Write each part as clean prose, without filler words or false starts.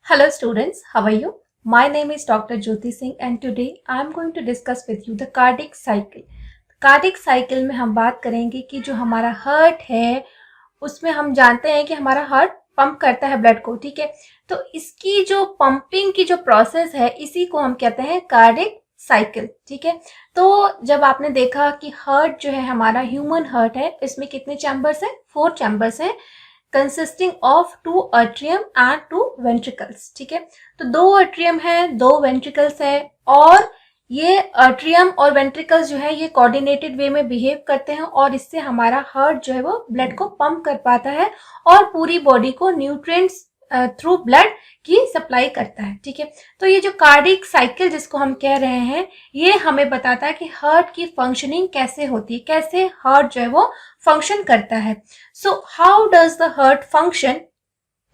Hello students, how are you? My name is Dr. Jyoti Singh and today I am going to discuss with you the cardiac cycle. Cardiac cycle में हम बात करेंगे कि जो हमारा heart है उसमें हम जानते हैं कि हमारा हार्ट पंप करता है ब्लड को, ठीक है। तो इसकी जो पंपिंग की जो प्रोसेस है इसी को हम कहते हैं कार्डिक साइकिल, ठीक है। तो जब आपने देखा कि हार्ट जो है हमारा ह्यूमन हार्ट है, इसमें कितने चैम्बर्स हैं? 4 चैम्बर्स हैं consisting of 2 atrium and 2 ventricles, ठीक है। तो 2 atrium है, 2 ventricles है और ये atrium और ventricles जो है ये कोऑर्डिनेटेड वे में बिहेव करते हैं और इससे हमारा हार्ट जो है वो ब्लड को पंप कर पाता है और पूरी बॉडी को न्यूट्रिएंट्स थ्रू ब्लड की सप्लाई करता है, ठीक है। तो ये जो कार्डिक साइकिल जिसको हम कह रहे हैं ये हमें बताता है कि हार्ट की फंक्शनिंग कैसे होती है, कैसे हार्ट जो है वो फंक्शन करता है। So how does the heart function?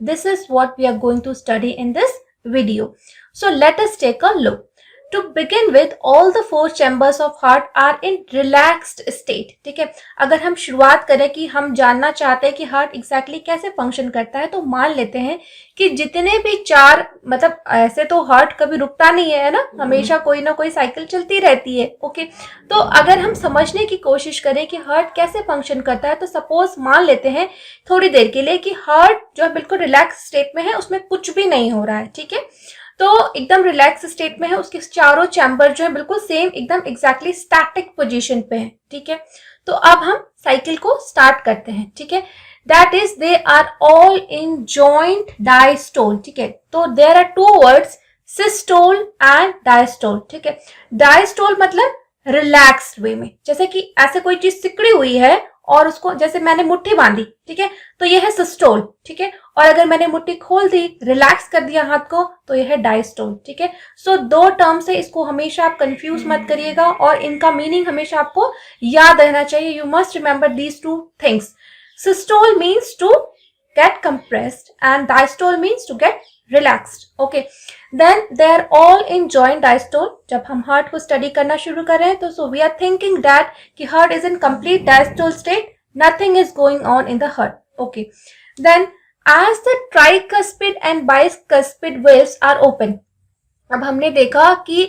This is what we are going to study in this video. So let us take a look. To begin with, all the 4 chambers of heart are in relaxed state, ठीक है। अगर हम शुरुआत करें कि हम जानना चाहते हैं कि हार्ट एग्जैक्टली कैसे फंक्शन करता है, तो मान लेते हैं कि जितने भी 4 मतलब ऐसे तो हार्ट कभी रुकता नहीं है ना, हमेशा कोई ना कोई साइकिल चलती रहती है, ओके। तो अगर हम समझने की कोशिश करें कि हार्ट कैसे फंक्शन करता है, तो सपोज मान लेते हैं थोड़ी देर के लिए कि हार्ट जो है बिल्कुल रिलैक्स स्टेट में है, उसमें कुछ भी नहीं हो रहा है, ठीक है। तो एकदम रिलैक्स स्टेट में है, उसके चारों चैम्बर जो है बिल्कुल सेम एकदम एग्जैक्टली स्टैटिक पोजीशन पे है, ठीक है। तो अब हम साइकिल को स्टार्ट करते हैं, ठीक है। That is they are all in joint diastole, ठीक है। तो there are 2 words, systole and diastole, ठीक है। डायस्टोल मतलब रिलैक्स्ड वे में, जैसे कि ऐसे कोई चीज सिकड़ी हुई है और उसको जैसे मैंने मुट्ठी बांधी, ठीक है, तो ये है सिस्टोल, ठीक है। और अगर मैंने मुट्ठी खोल दी, रिलैक्स कर दिया हाथ को, तो ये है डायस्टोल, ठीक है। सो 2 टर्म्स है, इसको हमेशा आप कंफ्यूज मत करिएगा और इनका मीनिंग हमेशा आपको याद रहना चाहिए। You must remember these 2 things. Systole means to get compressed and diastole means to get relaxed, okay। then they are all in joint diastole। जब हम हार्ट को स्टडी करना शुरू कर रहे हैं तो so we are thinking that कि heart is in complete diastole state, nothing is going on in the heart, okay। then as the tricuspid and bicuspid valves are open, अब हमने देखा कि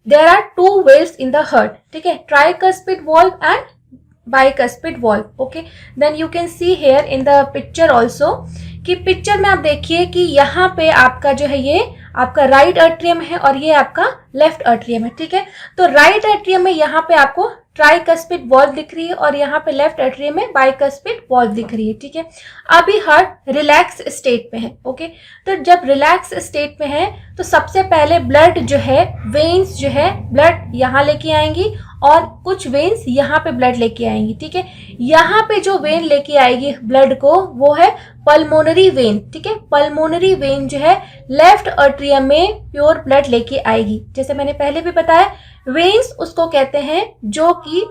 there are 2 valves in the heart, ठीक है, tricuspid valve and bicuspid valve, okay। then you can see here in the picture also कि picture में आप देखिए कि यहाँ पे आपका जो है ये आपका राइट एट्रियम है और ये आपका लेफ्ट एट्रियम है, ठीक है। तो राइट एट्रियम में यहाँ पे आपको ट्राइकस्पिड वॉल्व दिख रही है और यहाँ पे लेफ्ट एट्रियम में बाइकस्पिड वॉल्व दिख रही है, ठीक है। अभी हार्ट रिलैक्स स्टेट में है, ओके। तो जब रिलैक्स स्टेट में है तो सबसे पहले ब्लड जो है, वेन्स जो है ब्लड यहाँ लेके आएंगी और कुछ वेन्स यहाँ पे ब्लड लेके आएंगी, ठीक है। यहाँ पे जो वेन लेके आएगी ब्लड को वो है पल्मोनरी वेन, ठीक है। पल्मोनरी वेन जो है लेफ्ट एट्रियम में प्योर ब्लड लेके आएगी। जैसे मैंने पहले भी बताया, वेन्स उसको कहते हैं जो कि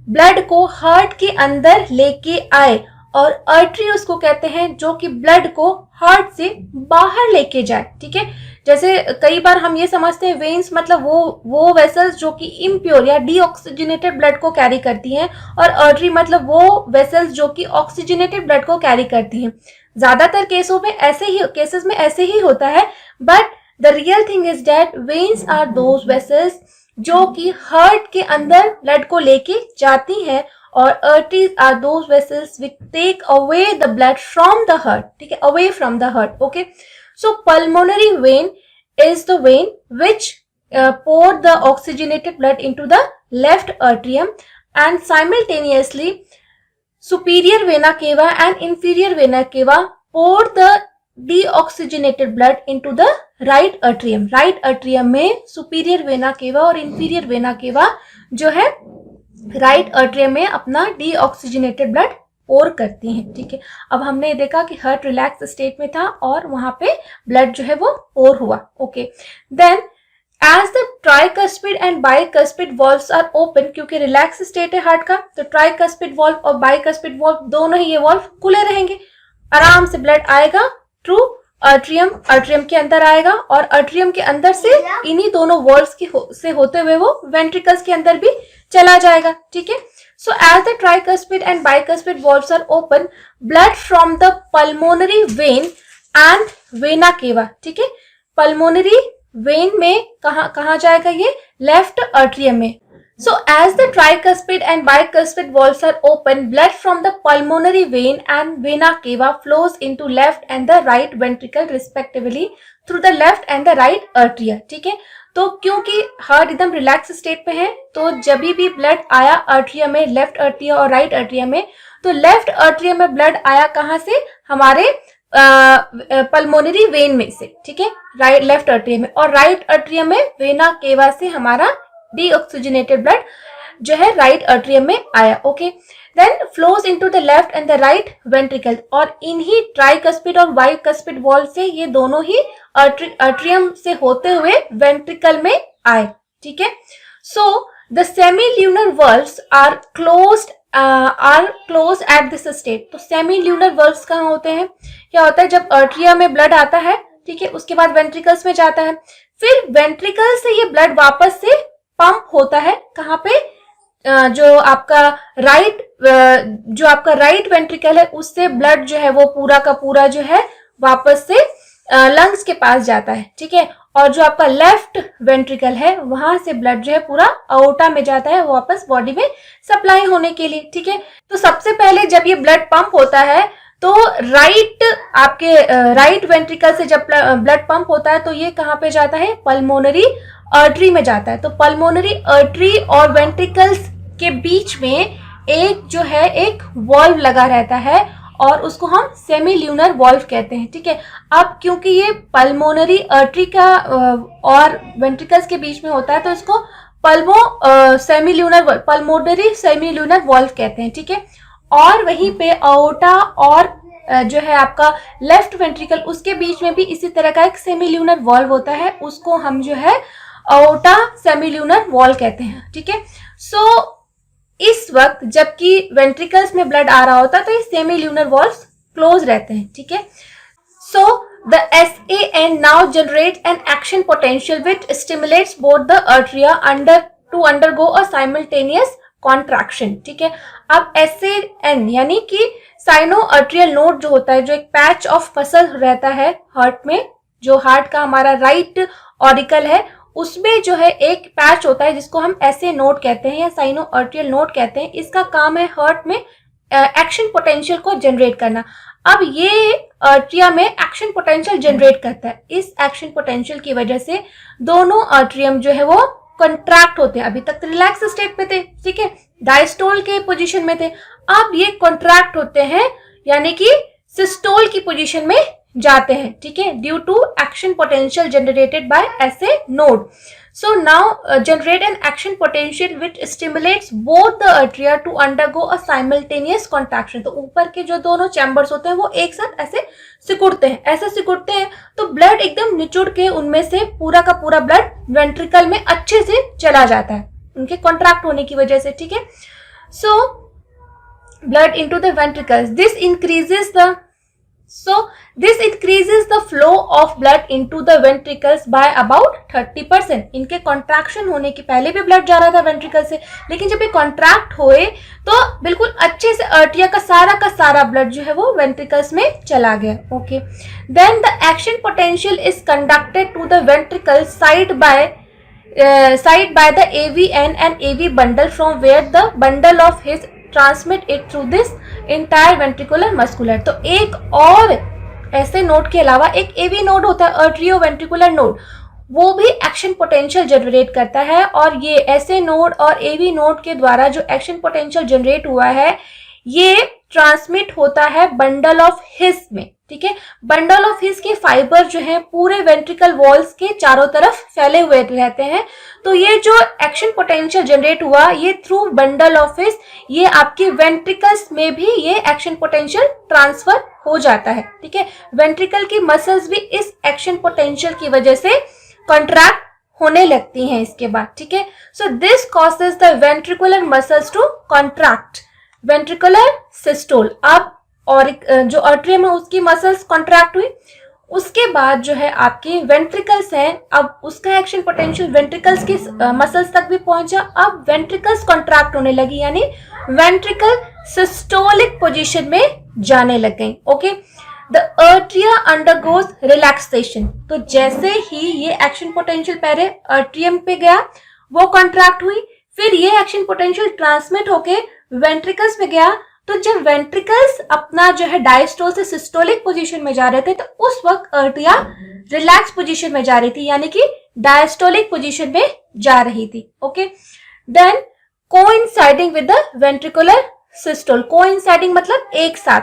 ब्लड को हार्ट के अंदर लेके आए और आर्टरी उसको कहते हैं जो कि ब्लड को हार्ट से बाहर लेके जाए, ठीक है। जैसे कई बार हम ये समझते हैं वेन्स मतलब वो वेसल्स जो कि इम्प्योर या डीऑक्सीजनेटेड ब्लड को कैरी करती हैं और आर्टरी मतलब वो वेसल्स जो कि ऑक्सीजनेटेड ब्लड को कैरी करती हैं। ज्यादातर केसेस में ऐसे ही होता है, but the real thing is that veins are those vessels जो कि हार्ट के अंदर ब्लड को लेके जाती हैं और arteries are those vessels which take away the blood from the heart, ठीक है, away from the heart, okay। So pulmonary vein is the vein which pour the oxygenated blood into the left atrium and simultaneously superior vena cava and inferior vena cava pour the deoxygenated blood into the right atrium। right atrium में superior vena cava और inferior vena cava जो है right atrium में अपना deoxygenated blood पोर करती हैं, ठीक है। अब हमने देखा कि हार्ट रिलैक्स स्टेट में था और वहां पे ब्लड जो है वो पोर हुआ, okay. Then as the tricuspid and bicuspid valves are open, क्योंकि रिलैक्स स्टेट है हार्ट का, तो ट्राइकस्पिड वॉल्व और बाइकस्पिड वॉल्व दोनों ही ये वॉल्व खुले रहेंगे। आराम से ब्लड आएगा थ्रू आर्ट्रियम के अंदर आएगा और आर्ट्रियम के अंदर से इन्हीं दोनों वॉल्व्स से होते हुए वो वेंट्रिकल्स के अंदर भी चला जाएगा, ठीक है। So as the tricuspid and bicuspid valves are open, blood from the pulmonary vein and vena cava, ठीक है, पल्मोनरी वेन में कहाँ जाएगा, ये लेफ्ट आर्टरियम में। So as the tricuspid and bicuspid valves are open, blood from the pulmonary vein and vena cava flows into left and the right ventricle respectively through the left and the right arteria। ठीक है, तो क्योंकि heart एकदम relax state पे है, तो जब भी ब्लड आया आर्टरिया में, लेफ्ट आर्टरिया और राइट आर्टरिया में, तो लेफ्ट आर्टरिया में ब्लड आया कहाँ से, हमारे पल्मोनरी वेन में से, ठीक है, राइट लेफ्ट आर्टरिया में, और राइट आर्टरिया में वेना केवा से हमारा डीऑक्सीजनेटेड ब्लड जो है राइट आर्टरियम में आया। Okay, then flows into the left and the right ventricle, और इन्हीं ट्राइकस्पिड और बाइकस्पिड वॉल से ये दोनों ही आर्टरियम से होते हुए वेंट्रिकल में आए। ठीक है, so the semilunar valves are close at this state. तो सेमील्यूनर वल्व्स कहाँ होते हैं, क्या होता है, जब आर्टरिया में ब्लड आता है, ठीक है, उसके बाद वेंट्रिकल्स में जाता है, फिर वेंट्रिकल से ये ब्लड वापस से पंप होता है कहाँ पे, जो आपका राइट वेंट्रिकल है, उससे ब्लड जो है वो पूरा का पूरा जो है वापस से लंग्स के पास जाता है। ठीक है, और जो आपका लेफ्ट वेंट्रिकल है वहां से ब्लड जो है पूरा अओर्टा में जाता है वापस बॉडी में सप्लाई होने के लिए। ठीक है, तो सबसे पहले जब ये ब्लड पंप होता है तो राइट वेंट्रिकल से जब ब्लड पंप होता है तो ये कहाँ पे जाता है, पल्मोनरी आर्टरी में जाता है। तो पल्मोनरी आर्टरी और वेंट्रिकल्स के बीच में एक वॉल्व लगा रहता है और उसको हम सेमील्यूनर वॉल्व कहते हैं। ठीक है, अब क्योंकि ये पल्मोनरी आर्टरी का और वेंट्रिकल्स के बीच में होता है तो इसको पल्मोनरी सेमील्यूनर वॉल्व कहते हैं। ठीक है, और वहीं पे अओर्टा और जो है आपका लेफ्ट वेंट्रिकल, उसके बीच में भी इसी तरह का एक सेमील्यूनर वॉल्व होता है, उसको हम जो है अओर्टा सेमील्यूनर वॉल्व कहते हैं। ठीक है, सो इस वक्त जबकि वेंट्रिकल्स में ब्लड आ रहा होता है तो ये सेमील्यूनर वॉल्व्स क्लोज रहते हैं। ठीक है, सो the SAN now generates an action potential which stimulates both the arteria to undergo a simultaneous contraction। ठीक है, अब SAN यानी कि साइनो आर्टरियल नोड जो होता है, जो एक पैच ऑफ मसल रहता है हार्ट में, जो हार्ट का हमारा राइट ऑरिकल है, उसमें जो है एक पैच होता है जिसको हम SA नोड कहते हैं या साइनो आर्टरियल नोड कहते हैं। इसका काम है हार्ट में एक्शन पोटेंशियल को जनरेट करना। अब ये आर्टरिया में एक्शन पोटेंशियल जनरेट करता है, इस एक्शन पोटेंशियल की वजह से दोनों आर्टरियम जो है वो कॉन्ट्रैक्ट होते हैं। अभी तक तो रिलैक्स स्टेट पे थे, ठीक है, डायस्टोल के पोजीशन में थे, अब ये कॉन्ट्रैक्ट होते हैं यानी कि सिस्टोल की पोजीशन में जाते हैं। ठीक है, due to action potential generated by SA node. So now generate an action potential which stimulates both the arteria to undergo a simultaneous contraction। तो ऊपर के जो दोनों चैम्बर्स होते हैं वो एक साथ ऐसे सिकुड़ते हैं तो ब्लड एकदम निचुड़ के उनमें से पूरा का पूरा ब्लड वेंट्रिकल में अच्छे से चला जाता है उनके कॉन्ट्रैक्ट होने की वजह से। ठीक है, so blood into the ventricles, this increases the flow of blood into the ventricles by about 30%। इनके कॉन्ट्रैक्शन होने के पहले भी ब्लड जा रहा था वेंट्रिकल से, लेकिन जब ये कॉन्ट्रैक्ट हुए तो बिल्कुल अच्छे से आर्टरिया का सारा ब्लड जो है वो वेंट्रिकल्स में चला गया। Okay, then the action potential is conducted to the ventricle side by the AVN and AV bundle from where the bundle of his transmit it through this entire ventricular muscular। तो एक और ऐसे node के अलावा एक AV node होता है, आर्टरियो ventricular node, वो भी एक्शन पोटेंशियल जनरेट करता है, और ये SA नोड और AV नोड के द्वारा जो एक्शन पोटेंशियल जनरेट हुआ है ये ट्रांसमिट होता है बंडल ऑफ हिस में। ठीक है, बंडल ऑफ हिस के फाइबर जो है पूरे वेंट्रिकल वॉल्स के चारों तरफ फैले हुए रहते हैं, तो ये जो एक्शन पोटेंशियल जनरेट हुआ ये थ्रू बंडल ऑफ हिस, ये आपके वेंट्रिकल्स में भी ये एक्शन पोटेंशियल ट्रांसफर हो जाता है। ठीक है, वेंट्रिकल की मसल्स भी इस एक्शन पोटेंशियल की वजह से कॉन्ट्रैक्ट होने लगती हैं इसके बाद। ठीक है, so this causes the ventricular muscles to contract, ventricular systole. अब और जो आर्टरियम है उसकी मसल्स कॉन्ट्रैक्ट हुई, उसके बाद जो है आपकी वेंट्रिकल्स हैं, अब उसका एक्शन पोटेंशियल वेंट्रिकल्स की मसल्स तक भी पहुंचा, अब वेंट्रिकल्स कॉन्ट्रैक्ट होने लगी यानी वेंट्रिकल सिस्टोलिक पोजीशन में जाने लग गई। Okay, the atria undergoes relaxation. तो जैसे ही ये एक्शन पोटेंशियल पहले अर्ट्रियम पे गया, वो कॉन्ट्रैक्ट हुई, फिर ये एक्शन पोटेंशियल ट्रांसमिट होके वेंट्रिकल्स पे गया। तो जब वेंट्रिकल्स अपना जो है डायस्टोल से सिस्टोलिक पोजीशन में जा रहे थे, तो उस वक्त अर्ट्रिया रिलैक्स पोजीशन में जा रही थी, यानी कि डायस्टोलिक पोजीशन में जा रही थी। Okay, then coinciding with the ventricular systole. Coinciding मतलब एक साथ,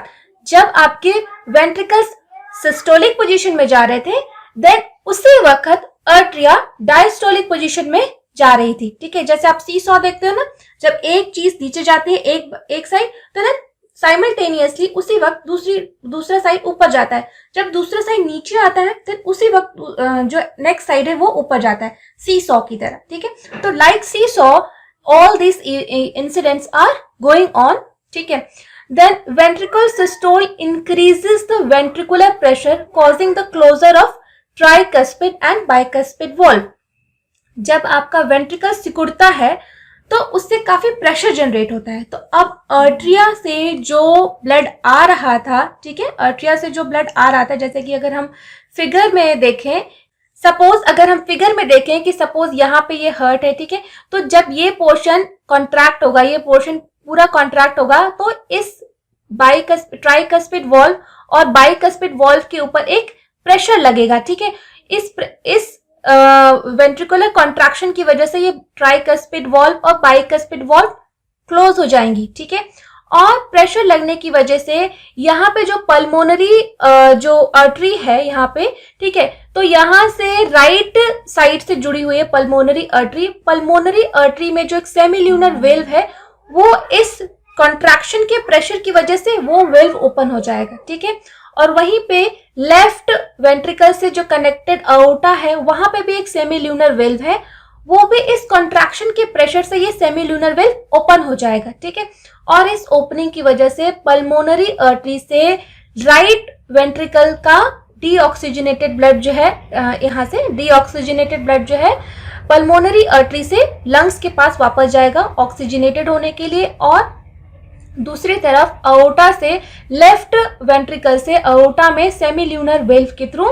जब आपके वेंट्रिकल्स सिस्टोलिक पोजीशन में जा रहे थे, देन उसी वक्त अर्ट्रिया डायस्टोलिक पोजीशन में जा रही थी। ठीक है, जैसे आप सी सॉ देखते हो ना, जब एक चीज नीचे जाती है एक साइड, तो ना साइमल्टेनियसली उसी वक्त दूसरा साइड ऊपर जाता है। जब दूसरा साइड नीचे आता है, तो उसी वक्त जो नेक्स्ट साइड है वो ऊपर जाता है, सी सॉ की तरह। ठीक है, तो like see saw all this incidents are going on. ठीक है, then ventricle systole increases the ventricular pressure causing the closure of tricuspid and bicuspid valve। जब आपका वेंट्रिकल सिकुड़ता है तो उससे काफी प्रेशर जनरेट होता है। तो अब अर्ट्रिया से जो ब्लड आ रहा था, ठीक है, अर्ट्रिया से जो ब्लड आ रहा था, जैसे कि अगर हम फिगर में देखें, कि सपोज यहाँ पे ये हर्ट है, ठीक है, तो जब ये पोर्शन कॉन्ट्रैक्ट होगा, ये पोर्शन पूरा कॉन्ट्रैक्ट होगा, तो इस ट्राइकस्पिड वॉल्व और बाइकस्पिड वॉल्व के ऊपर एक प्रेशर लगेगा। ठीक है, इस वेंट्रिकुलर कॉन्ट्रैक्शन की वजह से ये ट्राइकस्पिड वॉल्व और बाइकस्पिड वॉल्व क्लोज हो जाएंगी। ठीक है, और प्रेशर लगने की वजह से यहाँ पे जो पल्मोनरी जो आर्टरी है यहाँ पे, ठीक है, तो यहाँ से राइट साइड से जुड़ी हुई है पल्मोनरी आर्टरी। पल्मोनरी आर्टरी में जो एक सेमील्यूनर वेल्व है, वो इस कॉन्ट्रैक्शन के प्रेशर की वजह से वो वेल्व ओपन हो जाएगा। ठीक है, और वहीं पे लेफ्ट वेंट्रिकल से जो कनेक्टेड अओर्टा है, वहां पे भी एक सेमील्यूनर वेल्व है, वो भी इस कॉन्ट्रैक्शन के प्रेशर से ये सेमील्यूनर वेल्व ओपन हो जाएगा। ठीक है, और इस ओपनिंग की वजह से पल्मोनरी आर्टरी से राइट वेंट्रिकल का डीऑक्सीजनेटेड ब्लड जो है, यहाँ से डीऑक्सीजनेटेड ब्लड जो है पल्मोनरी आर्टरी से लंग्स के पास वापस जाएगा ऑक्सीजनेटेड होने के लिए, और दूसरी तरफ अओर्टा से लेफ्ट वेंट्रिकल से अओर्टा में सेमील्यूनर वेल्व के थ्रू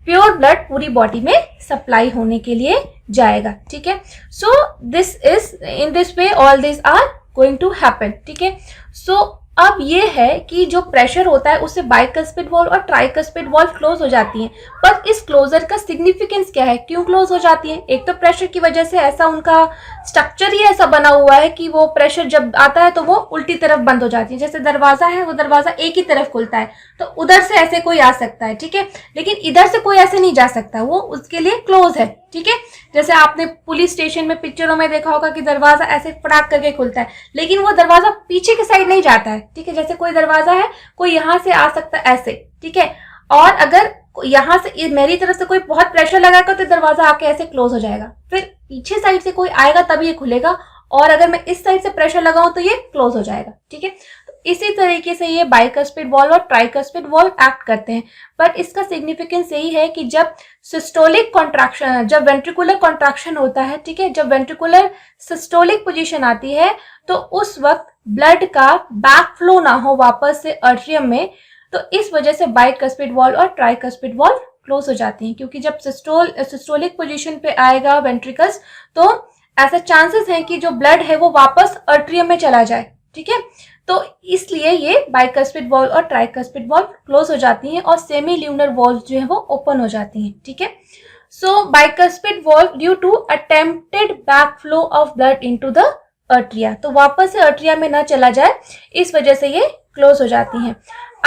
प्योर ब्लड पूरी बॉडी में सप्लाई होने के लिए जाएगा। ठीक है, so this is in this way all this are going to happen. ठीक है, सो अब ये है कि जो प्रेशर होता है उससे बाइकस्पिड वॉल्व और ट्राइकस्पिड वॉल्व क्लोज हो जाती हैं। पर इस क्लोजर का सिग्निफिकेंस क्या है, क्यों क्लोज हो जाती है? एक तो प्रेशर की वजह से, ऐसा उनका स्ट्रक्चर ही ऐसा बना हुआ है कि वो प्रेशर जब आता है तो वो उल्टी तरफ बंद हो जाती है। जैसे दरवाजा है, वो दरवाजा एक ही तरफ खुलता है, तो उधर से ऐसे कोई आ सकता है, ठीक है, लेकिन इधर से कोई ऐसे नहीं जा सकता, वो उसके लिए क्लोज है। ठीक है, जैसे आपने पुलिस स्टेशन में पिक्चरों में देखा होगा कि दरवाजा ऐसे फटाक करके खुलता है, लेकिन वो दरवाजा पीछे के साइड नहीं जाता है। ठीक है, जैसे कोई दरवाजा है, कोई यहाँ से आ सकता है ऐसे, ठीक है, और अगर यहाँ से मेरी तरफ से कोई बहुत प्रेशर लगाएगा तो दरवाजा आके ऐसे क्लोज हो जाएगा, फिर पीछे साइड से कोई आएगा तभी ये खुलेगा, और अगर मैं इस साइड से प्रेशर लगाऊं तो ये क्लोज हो जाएगा। ठीक है, तो इसी तरीके से ये बाइकस्पिड वॉल्व और ट्राइकस्पिड वॉल्व एक्ट करते हैं। बट इसका सिग्निफिकेंस यही है कि जब सिस्टोलिक कॉन्ट्रैक्शन, जब वेंट्रिकुलर कॉन्ट्रैक्शन होता है, ठीक है, जब वेंट्रिकुलर सिस्टोलिक पोजीशन आती है, तो उस वक्त ब्लड का बैक फ्लो ना हो वापस से आर्टरियम में, तो इस वजह से बाइकस्पिड वॉल्व और ट्राइकस्पिड वॉल्व क्लोज हो जाती हैं। क्योंकि जब सिस्टोलिक पोजीशन पे आएगा वेंट्रिकल्स, तो ऐसा चांसेस है कि जो ब्लड है वो वापस आर्टरियम में चला जाए। ठीक है, तो इसलिए ये बाइकस्पिड वॉल्व और ट्राइकस्पिड वॉल्व क्लोज हो जाती हैं और सेमी ल्यूनर वॉल्व जो है वो ओपन हो जाती हैं। ठीक है, so bicuspid valve due to attempted back flow of blood into the atria, तो वापस से आर्टरिया में ना चला जाए, इस वजह से ये क्लोज हो जाती हैं।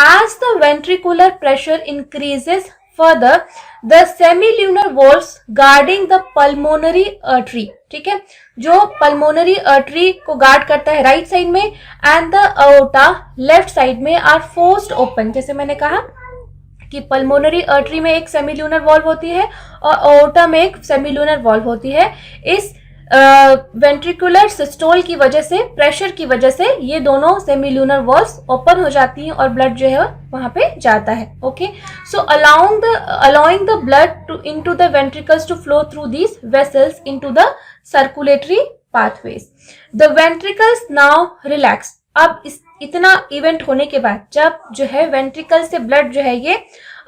As the ventricular pressure increases further, the semilunar valves guarding the pulmonary artery, ठीक है, जो pulmonary artery को गार्ड करता है राइट साइड में, and the aorta left side में are forced open। जैसे मैंने कहा कि पल्मोनरी आर्टरी में एक सेमील्यूनर वॉल्व होती है और अओर्टा में एक सेमील्यूनर वॉल्व होती है। इस वेंट्रिकुलर सिस्टोल की वजह से, प्रेशर की वजह से ये दोनों सेमील्यूनर वॉल्व्स ओपन हो जाती हैं और ब्लड जो है वहां पे जाता है। Okay, so allowing the blood to into the ventricles to flow through these vessels into the circulatory pathways. The ventricles now relax. अब इतना इवेंट होने के बाद जब जो है वेंट्रिकल से ब्लड जो है ये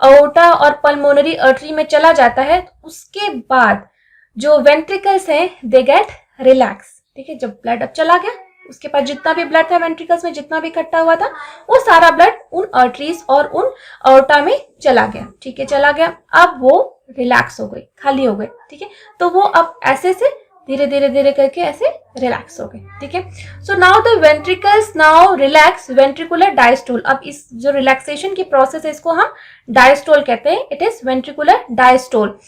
अओर्टा और पल्मोनरी आर्टरी में चला जाता है, उसके बाद जो वेंट्रिकल्स हैं दे गेट रिलैक्स। ठीक है, जब ब्लड अब चला गया, उसके बाद जितना भी ब्लड था वेंट्रिकल्स में, जितना भी इकट्ठा हुआ था, वो सारा ब्लड उन आर्टरीज और उन अओर्टा में चला गया। ठीक है, चला गया, अब वो रिलैक्स हो गई, खाली हो गई। ठीक है, तो वो अब ऐसे से धीरे धीरे धीरे करके ऐसे रिलैक्स हो गए। ठीक है, so now the ventricles now relax ventricular diastole. अब इस जो रिलैक्सेशन की प्रोसेस है इसको हम डायस्टोल कहते हैं। It is ventricular diastole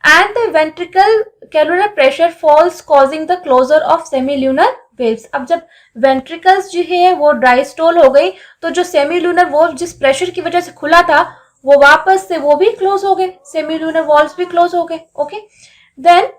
and the ventricular pressure falls causing the closure of semilunar valves। अब जब ventricles जो है वो डायस्टोल हो गई, तो जो सेमील्यूनर वॉल्व जिस प्रेशर की वजह से खुला था वो वापस से वो भी क्लोज हो गए, सेमील्यूनर वॉल्व्स भी क्लोज हो गए। ओके, देन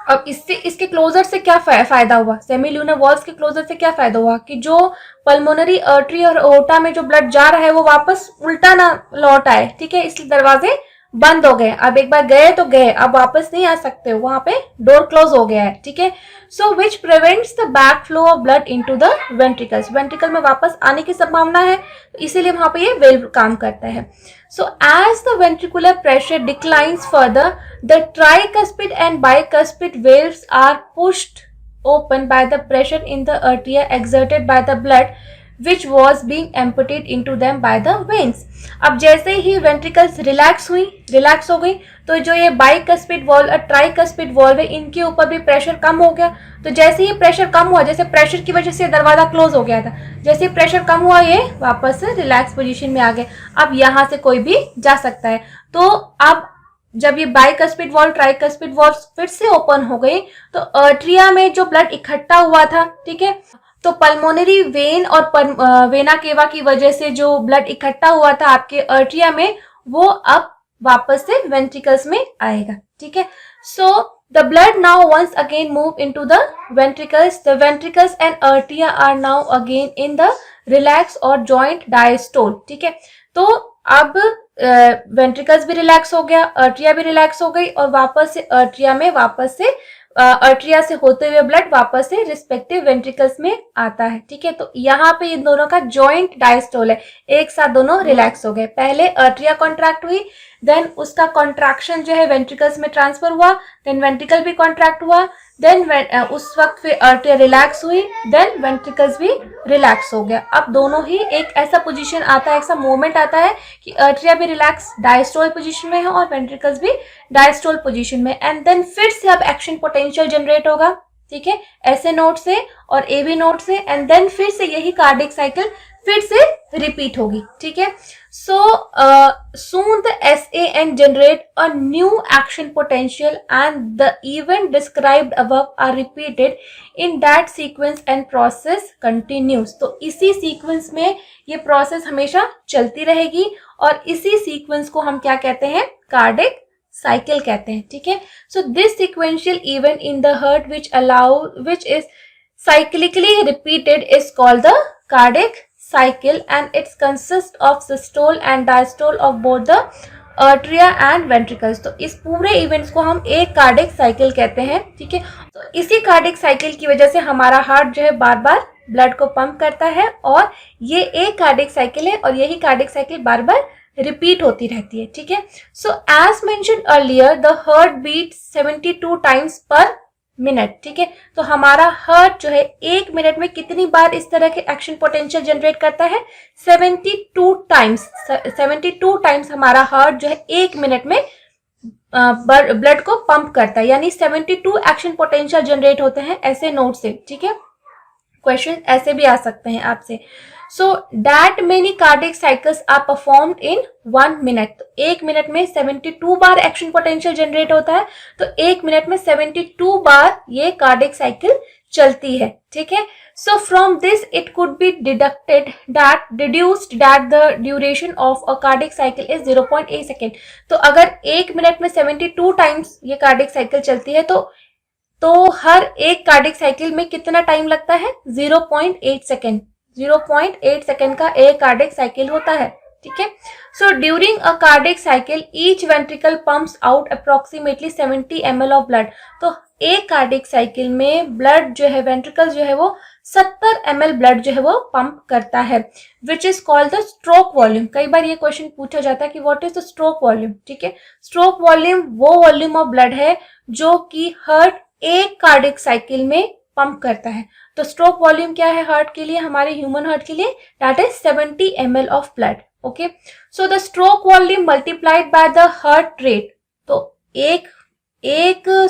अब इससे इसके क्लोजर से क्या फायदा हुआ, सेमील्यूनर वॉल्व्स के क्लोजर से क्या फायदा हुआ कि जो पल्मोनरी आर्टरी और अओर्टा में जो ब्लड जा रहा है वो वापस उल्टा ना लौट आए। ठीक है, इसलिए दरवाजे बंद हो गए। अब एक बार गए तो गए, अब वापस नहीं आ सकते, वहां पे डोर क्लोज हो गया है। ठीक है, so which prevents the back flow of blood into the ventricles. Ventricle में वापस आने की संभावना है, इसीलिए वहां पे ये वेल्व काम करता है। So as the ventricular pressure declines further, the tricuspid and bicuspid valves are pushed open by the pressure in the atria exerted by the blood which was being emptied into them by the veins। अब जैसे ही ventricles relax हो गई, तो जो ये bicuspid valve और tricuspid valve है इनके ऊपर भी प्रेशर कम हो गया। तो जैसे ही प्रेशर कम हुआ, जैसे प्रेशर की वजह से दरवाजा क्लोज हो गया था, जैसे ही प्रेशर कम हुआ ये वापस से रिलैक्स पोजीशन में आ गए। अब यहाँ से कोई भी जा सकता है। तो अब जब ये बाइकस्पिड वॉल्व ट्राइकस्पिड वॉल्व फिर से ओपन हो गई, तो आर्टरिया में जो ब्लड इकट्ठा हुआ था, ठीक है, तो पल्मोनरी वेन और वेना केवा की वजह से जो ब्लड इकट्ठा हुआ था आपके आर्टरिया में, वो अब वापस से वेंट्रिकल्स में आएगा। ठीक है, so the blood now once again move into the ventricles. The ventricles and atria are now again in the relax और जॉइंट डायस्टोल। ठीक है, तो अब वेंट्रिकल्स भी रिलैक्स हो गया, आर्टरिया भी रिलैक्स हो गई, और वापस से आर्टरिया में वापस से आर्टरिया से होते हुए ब्लड वापस से रिस्पेक्टिव वेंट्रिकल्स में आता है। ठीक है, तो यहाँ पे इन दोनों का जॉइंट डायस्टोल है, एक साथ दोनों रिलैक्स हो गए। पहले आर्टरिया कॉन्ट्रैक्ट हुई, देन उसका कॉन्ट्रैक्शन जो है वेंट्रिकल्स में ट्रांसफर हुआ, देन वेंट्रिकल भी कॉन्ट्रैक्ट हुआ, देन उस वक्त फिर आर्टरिया रिलैक्स हुई, देन वेंट्रिकल्स भी रिलैक्स हो गया। अब दोनों ही एक ऐसा पोजीशन आता है, ऐसा मोमेंट आता है कि आर्टरिया भी रिलैक्स डायस्टोल पोजीशन में है और वेंट्रिकल्स भी डायस्टोल पोजीशन में, एंड देन फिर से अब एक्शन पोटेंशियल जनरेट होगा। ठीक है, ऐसे नोड से और एबी नोड से, एंड देन फिर से यही कार्डिक साइकिल फिर से रिपीट होगी। ठीक है, सो soon the SAN generate a new action potential and the event described above are repeated in that sequence and process continues। तो इसी सीक्वेंस में ये प्रोसेस हमेशा चलती रहेगी, और इसी सीक्वेंस को हम क्या कहते हैं, कार्डिक साइकिल कहते हैं। ठीक है, so this sequential event in the heart which is cyclically repeated is called the cardiac cycle, and it consists of systole and diastole of both the arteria and ventricles। तो इस पूरे events को हम एक कार्डिक साइकिल कहते हैं। ठीक है, तो इसी कार्डिक साइकिल की वजह से हमारा हार्ट जो है बार बार ब्लड को पंप करता है, और ये एक कार्डिक साइकिल है, और यही कार्डिक साइकिल बार बार रिपीट होती रहती है। ठीक है, so as mentioned earlier the heart beat 72 times per minute. ठीक है, तो हमारा हार्ट जो है एक मिनट में कितनी बार इस तरह के एक्शन पोटेंशियल जनरेट करता है, 72 टाइम्स। 72 टाइम्स हमारा हार्ट जो है एक मिनट में ब्लड को पंप करता है, यानी 72 एक्शन पोटेंशियल जनरेट होते हैं ऐसे नोट से। ठीक है, क्वेश्चन ऐसे भी आ सकते हैं आपसे। So that many cardiac cycles are performed in 1 minute. तो एक मिनट में 72 बार एक्शन पोटेंशियल जनरेट होता है, तो एक मिनट में 72 बार ये कार्डिक साइकिल चलती है। ठीक है, so from this it could be deduced that the duration of a cardiac cycle is 0.8 second. तो अगर एक मिनट में 72 टाइम्स ये कार्डिक साइकिल चलती है, तो हर एक कार्डिक साइकिल में कितना टाइम लगता है, 0.8 सेकेंड। 0.8 सेकेंड का एक कार्डिक साइकिल होता है। ठीक है, so during a cardiac cycle each ventricle pumps out approximately 70 ml of blood. तो एक कार्डिक साइकिल में ब्लड जो है, वेंट्रिकल जो है वो 70 ml ब्लड जो है वो पंप करता है, which is called the stroke volume. कई बार ये क्वेश्चन पूछा जाता है कि what is the stroke volume. ठीक है, स्ट्रोक वॉल्यूम वो वॉल्यूम ऑफ ब्लड है जो कि हार्ट एक कार्डिक साइकिल में पंप करता है। तो स्ट्रोक वॉल्यूम क्या है हार्ट के लिए, हमारे ह्यूमन हार्ट के लिए, that is 70 ml of blood. Okay, so the stroke volume multiplied by the heart rate. तो एक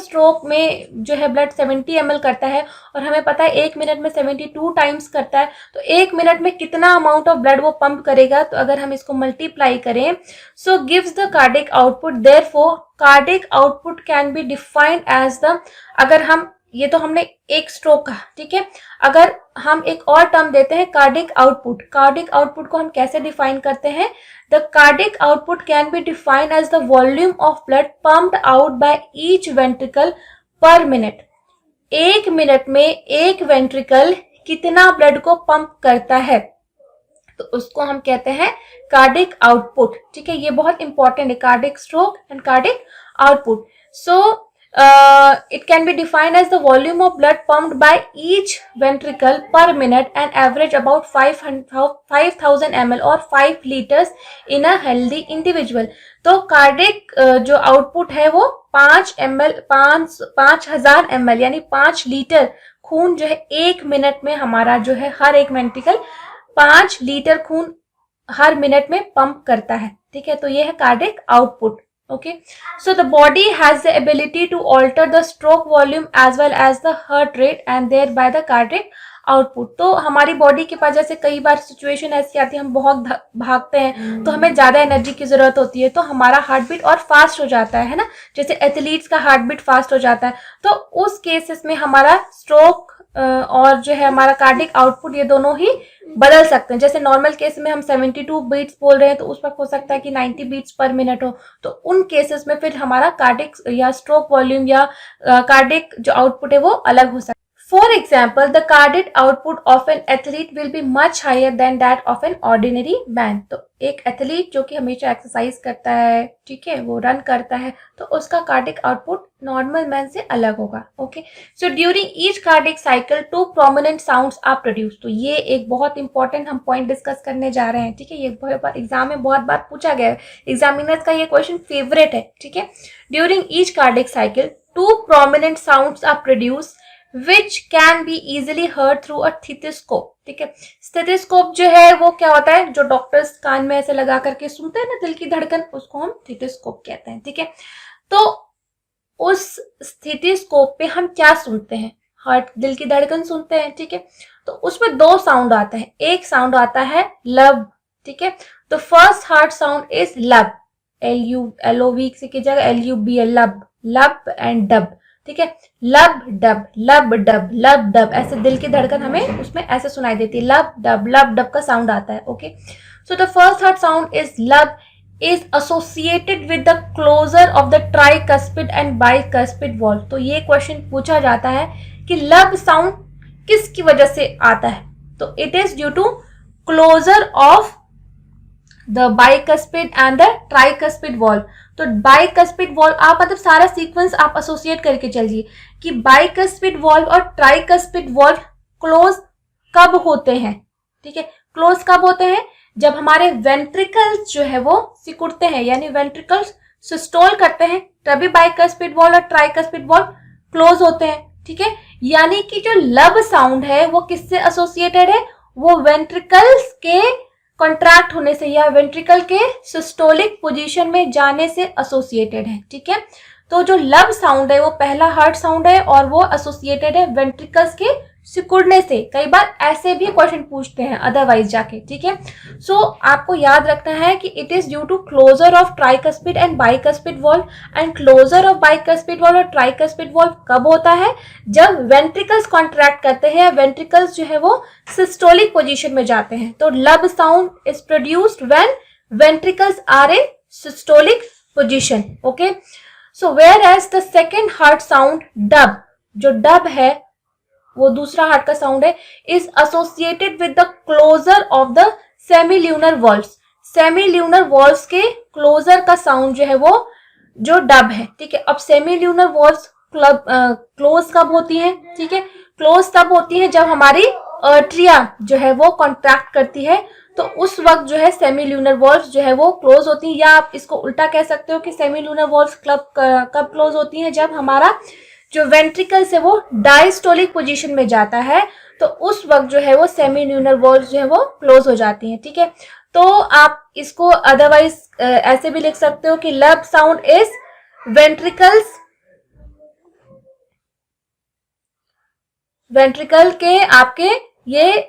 स्ट्रोक में जो है ब्लड 70 ml करता है, और हमें पता है 1 मिनट में 72 टाइम्स करता है, तो 1 मिनट में कितना अमाउंट ऑफ ब्लड वो पंप करेगा। तो अगर हम इसको मल्टीप्लाई करें, so gives the cardiac output. Therefore cardiac output can be defined as the, अगर हम, ये तो हमने एक स्ट्रोक का, ठीक है, अगर हम एक और टर्म देते हैं कार्डिक आउटपुट। कार्डिक आउटपुट को हम कैसे डिफाइन करते हैं, the cardiac output can be defined as the volume of blood pumped out by each ventricle per minute. एक मिनट में एक वेंट्रिकल कितना ब्लड को पंप करता है, तो उसको हम कहते हैं कार्डिक आउटपुट। ठीक है, ये बहुत इंपॉर्टेंट है, cardiac stroke and cardiac output. So it can be defined as the volume of blood pumped by each ventricle per minute and average about 5000 ml or 5 liters in a healthy individual। तो cardiac जो output है वो 5000 ml यानी 5 litre खून जो है एक minute में हमारा जो है, हर एक वेंट्रिकल 5 लीटर खून हर मिनट में पंप करता है। ठीक है, तो ये है cardiac output. Okay, so the body has the ability to alter the stroke volume as well as the heart rate and thereby the cardiac output। तो हमारी बॉडी के पास जैसे कई बार सिचुएशन ऐसी आती है, हम बहुत भागते हैं तो हमें ज्यादा एनर्जी की जरूरत होती है, तो हमारा हार्ट बीट और फास्ट हो जाता है ना, जैसे एथलीट्स का हार्ट बीट फास्ट हो जाता है। तो उस केसेस में हमारा स्ट्रोक और जो है हमारा कार्डिक आउटपुट, ये दोनों ही बदल सकते हैं। जैसे नॉर्मल केस में हम 72 बीट्स बोल रहे हैं, तो उस वक्त हो सकता है कि 90 बीट्स पर मिनट हो, तो उन केसेस में फिर हमारा कार्डिक या स्ट्रोक वॉल्यूम या कार्डिक जो आउटपुट है वो अलग हो सकता है। For example, the cardiac output of an athlete will be much higher than that of an ordinary man। तो एक एथलीट जो कि हमेशा एक्सरसाइज करता है, ठीक है, वो रन करता है, तो उसका कार्डिक आउटपुट नॉर्मल मैन से अलग होगा। Okay, so during each cardiac cycle 2 prominent sounds are produce. तो ये एक बहुत इंपॉर्टेंट हम पॉइंट डिस्कस करने जा रहे हैं। ठीक है, ये एग्जाम में बहुत बार पूछा गया है, एग्जामिनर्स का ये क्वेश्चन फेवरेट है। ठीक है, during each cardiac cycle 2 prominent sounds are produce which can be easily heard through a stethoscope। ठीक है, स्टेथोस्कोप जो है वो क्या होता है, जो डॉक्टर्स कान में ऐसे लगा करके सुनते हैं ना दिल की धड़कन, उसको हम स्टेथोस्कोप कहते हैं। ठीक है, तो उस स्टेथोस्कोप पे हम क्या सुनते हैं, हार्ट, दिल की धड़कन सुनते हैं। ठीक है, तो उसमें 2 साउंड आते हैं, एक साउंड आता है लब। ठीक है, तो फर्स्ट हार्ट साउंड इज लब, LULOV की जगह LUB, लब, लब एंड डब। ठीक है, लब डब, लब डब, लब डब, ऐसे दिल की धड़कन हमें उसमें ऐसे सुनाई देती है, लब डब का साउंड आता है। Okay, so the first heart sound is लब is associated with the closure of the tricuspid and bicuspid valve। तो ये क्वेश्चन पूछा जाता है कि लब साउंड किसकी वजह से आता है, तो it is due to closure of the bicuspid and the tricuspid valve. तो बाइकस्पिड वॉल्व, आप मतलब सारा सीक्वेंस आप एसोसिएट करके चलिए कि बाइकस्पिड वॉल्व और ट्राइकस्पिड वॉल्व क्लोज कब होते हैं। ठीक है, क्लोज कब होते हैं, जब हमारे वेंट्रिकल्स जो है वो सिकुड़ते हैं, यानी वेंट्रिकल्स सिस्टोल करते हैं, तभी बाइकस्पिड वॉल्व और ट्राइकस्पिड वॉल्व क्लोज होते हैं। ठीक है, यानी कि जो लब साउंड है वो किससे एसोसिएटेड है, वो वेंट्रिकल्स के कॉन्ट्रैक्ट होने से या वेंट्रिकल के सिस्टोलिक पोजीशन में जाने से एसोसिएटेड है। ठीक है, तो जो लब साउंड है वो पहला हार्ट साउंड है और वो एसोसिएटेड है वेंट्रिकल्स के सिकुड़ने से। कई बार ऐसे भी क्वेश्चन पूछते हैं अदरवाइज जाके। ठीक है, सो आपको याद रखना है कि it is due to closure of tricuspid and bicuspid valve, and closure of bicuspid valve और ट्राइकस्पिड वॉल्व कब होता है, जब वेंट्रिकल्स कॉन्ट्रैक्ट करते हैं, वेंट्रिकल्स जो है वो सिस्टोलिक पोजीशन में जाते हैं। तो lub sound is produced when ventricles are in systolic position. Okay, so whereas the second heart sound dub, जो डब है वो दूसरा हार्ट का साउंड है, is associated with the closure of the semilunar valves. Semilunar valves के closure का sound जो है वो जो डब है। ठीक है, अब सेमील्यूनर वॉल्व्स क्लोज कब होती हैं, ठीक है, क्लोज तब होती है जब हमारी आर्टरिया जो है वो कॉन्ट्रैक्ट करती है, तो उस वक्त जो है सेमील्यूनर वॉल्व्स जो है वो क्लोज होती हैं। या आप इसको उल्टा कह सकते हो कि सेमील्यूनर वॉल्व्स कब क्लोज होती हैं, जब हमारा जो वेंट्रिकल्स है वो डायस्टोलिक पोजीशन में जाता है, तो उस वक्त जो है वो सेमील्यूनर वॉल्व्स जो है वो क्लोज हो जाती हैं, ठीक है। तो आप इसको अदरवाइज ऐसे भी लिख सकते हो कि लब साउंड इज वेंट्रिकल के आपके ये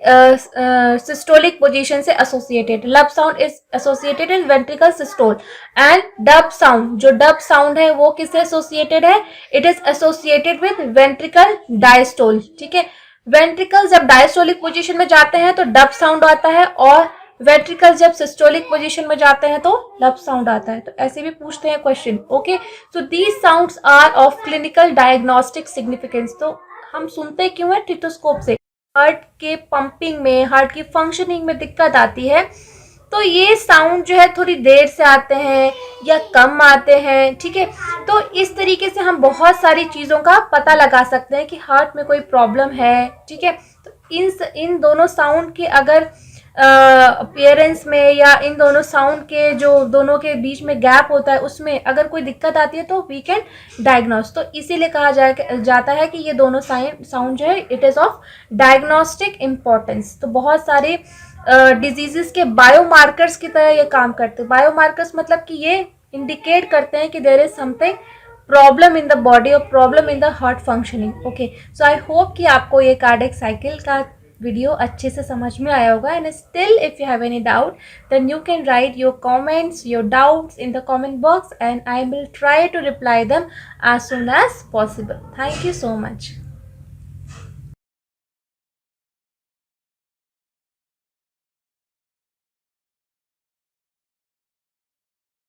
सिस्टोलिक पोजीशन से एसोसिएटेड। लब sound is associated in ventricle systole and dub sound, जो डब साउंड है वो किससे एसोसिएटेड है, it is associated with ventricle diastole, ठीक है। वेंट्रिकल जब डायस्टोलिक पोजीशन में जाते हैं तो डब साउंड आता है, और वेंट्रिकल जब सिस्टोलिक पोजीशन में जाते हैं तो लब साउंड आता है। तो ऐसे भी पूछते हैं question, okay. So these sounds are of clinical diagnostic significance. तो हम सुनते क्यों है टेटोस्कोप से, हार्ट के पंपिंग में, हार्ट की फंक्शनिंग में दिक्कत आती है, तो ये साउंड जो है थोड़ी देर से आते हैं या कम आते हैं, ठीक है। तो इस तरीके से हम बहुत सारी चीज़ों का पता लगा सकते हैं कि हार्ट में कोई प्रॉब्लम है, ठीक है। तो इन दोनों साउंड के अगर अपीयरेंस में या इन दोनों साउंड के जो दोनों के बीच में गैप होता है उसमें अगर कोई दिक्कत आती है तो वी कैन डायग्नोस। तो इसीलिए कहा जाता है कि ये दोनों साउंड जो है it is of diagnostic importance. तो बहुत सारे डिजीजेस के बायोमार्कर्स की तरह ये काम करते हैं। बायोमार्कर्स मतलब कि ये इंडिकेट करते हैं कि there is something problem in the body और problem in the heart functioning, okay. So I hope कि आपको ये कार्डियक साइकिल का वीडियो अच्छे से समझ में आया होगा। And still if you have any doubt then you can write your comments, your doubts in the comment box and I will try to reply them as soon as possible. Thank you so much.